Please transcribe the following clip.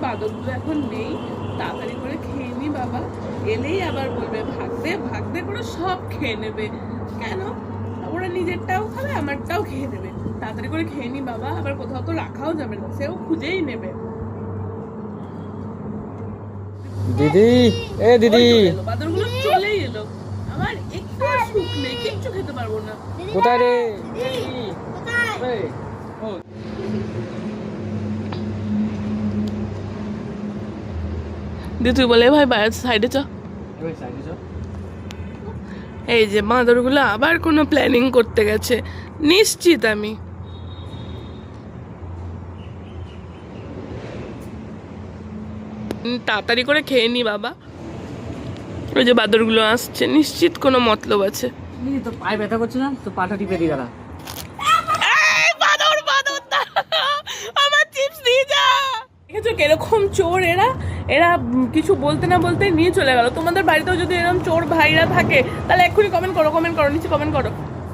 বাদরগুলো এখন নেই, তাড়াতাড়ি করে খেয়ে নি বাবা, এলেই আবার বলবে ভাগদে ভাগদে করে সব খেয়ে নেবে। কেন? ওরা নিজেরটাও খাবে, আমারটাও খেয়ে নেবে। তাড়াতাড়ি করে খেয়ে নি বাবা, আবার কোথাও তো রাখাও যাবে না, সেও খুঁজেই নেবে। দিদি, এ দিদি, বাদরগুলো চলেই এলো। আমার একটু সুখ নেই, কিচ্ছু খেতে পারবো না। কোথায় রে? দি তুই বলে ভাই বাইরে সাইডে চ। এই যে বাঁদরগুলো আবার কোনো প্ল্যানিং করতে গেছে, নিশ্চিত আমি। তাড়াতাড়ি করে খেয়ে নি বাবা, ওই যে বাঁদরগুলো আসছে, নিশ্চিত কোনো মতলব আছে। তো পায়ে ব্যথা করছে না তো, পাটা টিপে দিয়ে দাঁড়া। আমার চিপস দিয়ে যা। দেখেছো কিরকম চোর এরা, এরা কিছু বলতে না বলতে নিয়ে চলে গেল। তোমাদের বাড়িতেও যদি এরকম চোর ভাইরা থাকে তাহলে এক্ষুনি কমেন্ট করো, নিচে কমেন্ট করো।